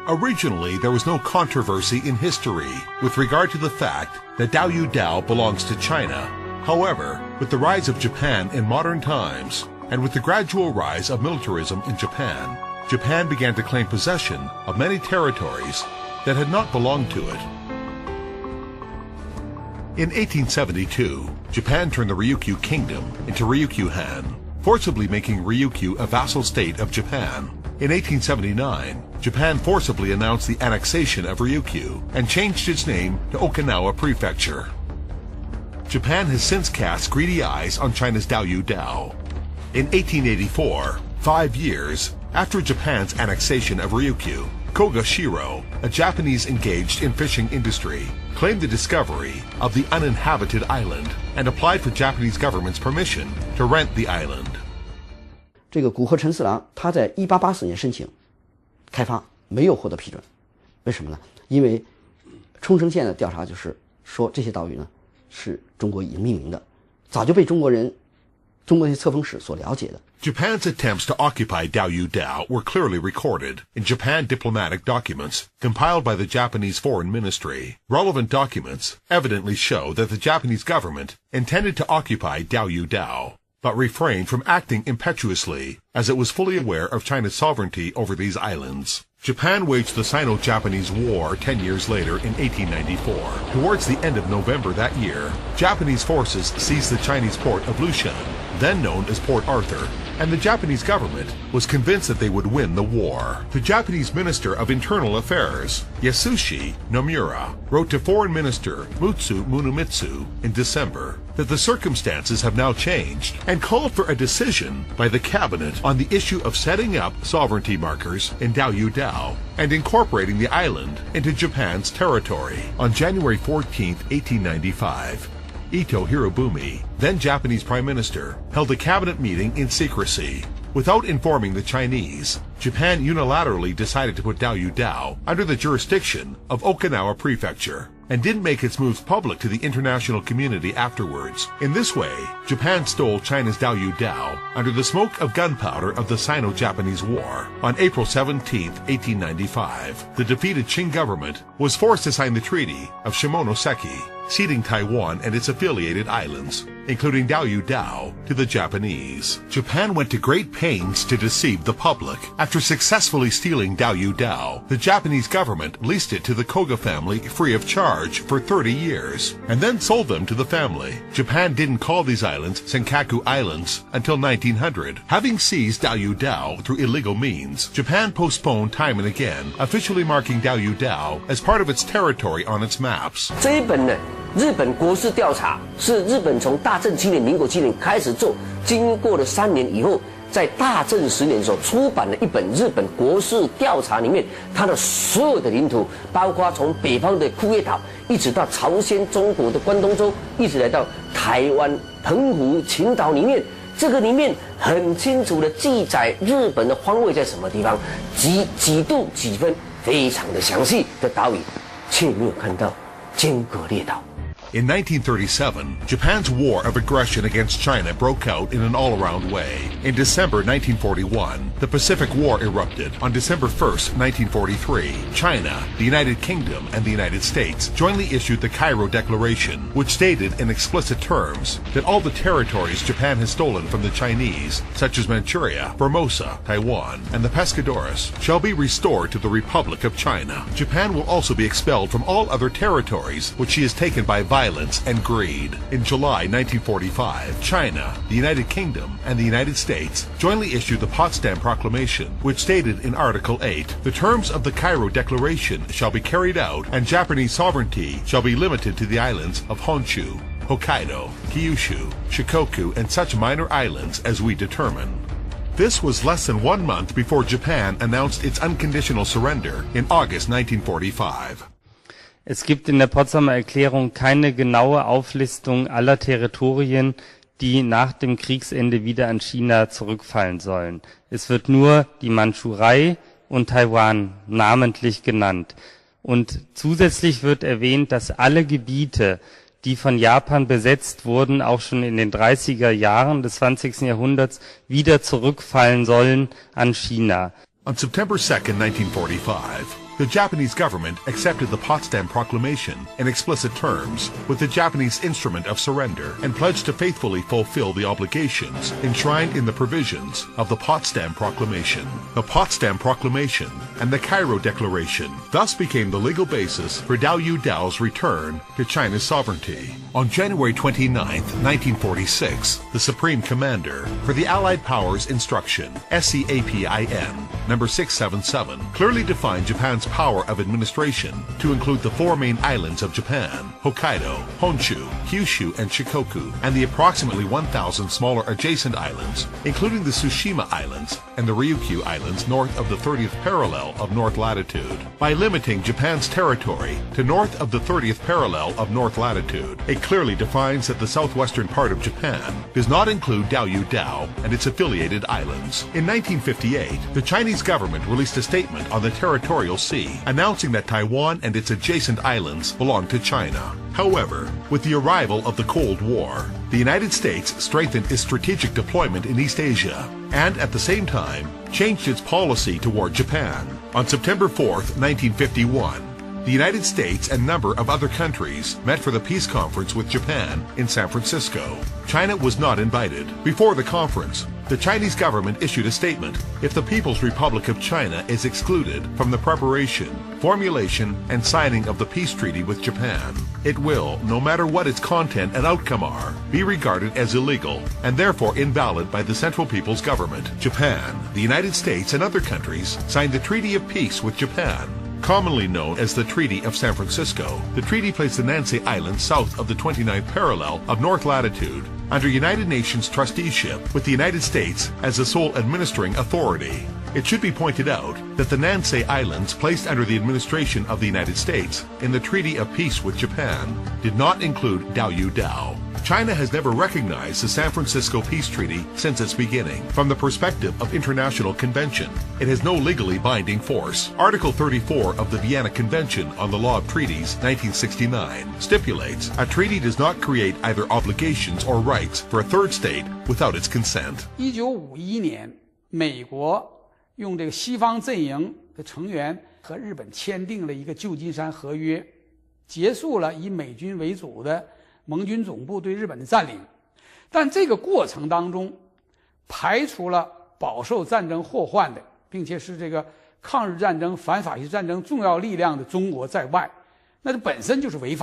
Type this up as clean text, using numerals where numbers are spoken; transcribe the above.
Originally, there was no controversy in history with regard to the fact that Diaoyu belongs to China. However, with the rise of Japan in modern times, and with the gradual rise of militarism in Japan, Japan began to claim possession of many territories that had not belonged to it. In 1872, Japan turned the Ryukyu Kingdom into Ryukyu-han, forcibly making Ryukyu a vassal state of Japan. In 1879, Japan forcibly announced the annexation of Ryukyu and changed its name to Okinawa Prefecture. Japan has since cast greedy eyes on China's Diaoyu. In 1884, 5 years after Japan's annexation of Ryukyu, Koga Shiro, a Japanese engaged in fishing industry, claimed the discovery of the uninhabited island and applied for Japanese government's permission to rent the island. 这个古贺陈四郎他在1884年申请开发，没有获得批准。为什么呢？因为冲绳县的调查就是说这些岛屿呢是中国已经命名的，早就被中国的册封史所了解的。Japan's attempts to occupy Diaoyu were clearly recorded in Japan diplomatic documents compiled by the Japanese Foreign Ministry. Relevant documents evidently show that the Japanese government intended to occupy Diaoyu, but refrained from acting impetuously as it was fully aware of China's sovereignty over these islands. Japan waged the Sino-Japanese War 10 years later in 1894. Towards the end of November that year, Japanese forces seized the Chinese port of Lushan, then known as Port Arthur, and the Japanese government was convinced that they would win the war. The Japanese Minister of Internal Affairs, Yasushi Nomura, wrote to Foreign Minister Mutsu Munemitsu in December that the circumstances have now changed and called for a decision by the cabinet on the issue of setting up sovereignty markers in Diaoyu and incorporating the island into Japan's territory. On January 14, 1895, Ito Hirobumi, then Japanese Prime Minister, held a cabinet meeting in secrecy. Without informing the Chinese, Japan unilaterally decided to put Diaoyu under the jurisdiction of Okinawa Prefecture and didn't make its moves public to the international community afterwards. In this way, Japan stole China's Diaoyu under the smoke of gunpowder of the Sino-Japanese War. On April 17, 1895, the defeated Qing government was forced to sign the Treaty of Shimonoseki, ceding Taiwan and its affiliated islands, including Diaoyu to the Japanese. Japan went to great pains to deceive the public. After successfully stealing Diaoyu, the Japanese government leased it to the Koga family free of charge for 30 years, and then sold them to the family. Japan didn't call these islands Senkaku Islands until 1900. Having seized Diaoyu through illegal means, Japan postponed time and again, officially marking Diaoyu as part of its territory on its maps. 这一本呢，日本国事调查是日本从大正7年、民国7年开始做，经过了3年以后，在大正10年的时候出版了一本日本国事调查，里面它的所有的领土，包括从北方的库页岛，一直到朝鲜、中国的关东州，一直来到台湾、澎湖、青岛里面，这个里面很清楚的记载日本的方位在什么地方，几度几分，非常的详细的岛屿，却没有看到尖阁列岛。In 1937, Japan's war of aggression against China broke out in an all-around way. In December 1941, the Pacific War erupted. On December 1st, 1943, China, the United Kingdom, and the United States jointly issued the Cairo Declaration, which stated in explicit terms that all the territories Japan has stolen from the Chinese, such as Manchuria, Formosa, Taiwan, and the Pescadores, shall be restored to the Republic of China. Japan will also be expelled from all other territories which she has taken by violence and greed. In July 1945, China, the United Kingdom, and the United States jointly issued the Potsdam Proclamation, which stated in Article 8, the terms of the Cairo Declaration shall be carried out and Japanese sovereignty shall be limited to the islands of Honshu, Hokkaido, Kyushu, Shikoku, and such minor islands as we determine. This was less than 1 month before Japan announced its unconditional surrender in August 1945. Es gibt in der Potsdamer Erklärung keine genaue Auflistung aller Territorien, die nach dem Kriegsende wieder an China zurückfallen sollen. Es wird nur die Mandschurei und Taiwan namentlich genannt. Und zusätzlich wird erwähnt, dass alle Gebiete, die von Japan besetzt wurden, auch schon in den 30er Jahren des 20. Jahrhunderts wieder zurückfallen sollen an China. On September 2, 1945, The Japanese government accepted the Potsdam Proclamation in explicit terms with the Japanese instrument of surrender and pledged to faithfully fulfill the obligations enshrined in the provisions of the Potsdam Proclamation. The Potsdam Proclamation and the Cairo Declaration thus became the legal basis for Diaoyu Dao's return to China's sovereignty. On January 29, 1946, the Supreme Commander for the Allied Powers Instruction, SCAPIN, number 677, clearly defined Japan's power of administration to include the four main islands of Japan, Hokkaido, Honshu, Kyushu, and Shikoku, and the approximately 1,000 smaller adjacent islands, including the Tsushima Islands and the Ryukyu Islands north of the 30th parallel of north latitude. By limiting Japan's territory to north of the 30th parallel of north latitude, it clearly defines that the southwestern part of Japan does not include Diaoyu Dao and its affiliated islands. In 1958, the Chinese government released a statement on the territorial sea, announcing that Taiwan and its adjacent islands belong to China. However, with the arrival of the Cold War, the United States strengthened its strategic deployment in East Asia and, at the same time, changed its policy toward Japan. On September 4, 1951, the United States and a number of other countries met for the peace conference with Japan in San Francisco. China was not invited. Before the conference, the Chinese government issued a statement: if the People's Republic of China is excluded from the preparation, formulation, and signing of the peace treaty with Japan, it will, no matter what its content and outcome are, be regarded as illegal and therefore invalid by the Central People's Government. Japan, the United States, and other countries signed the Treaty of Peace with Japan, commonly known as the Treaty of San Francisco. The treaty placed the Nansei Islands south of the 29th parallel of north latitude under United Nations trusteeship, with the United States as the sole administering authority. It should be pointed out that the Nansei Islands, placed under the administration of the United States in the Treaty of Peace with Japan, did not include Diaoyu Dao. China has never recognized the San Francisco Peace Treaty since its beginning. From the perspective of international convention, it has no legally binding force. Article 34 of the Vienna Convention on the Law of Treaties, 1969, stipulates a treaty does not create either obligations or rights for a third state without its consent. 1951年，美国用这个西方阵营的成员和日本签订了一个旧金山合约，结束了以美军为主的盟军总部对日本的占领，但这个过程当中，排除了饱受战争祸患的，并且是这个抗日战争、反法西战争重要力量的中国在外，那这本身就是违法。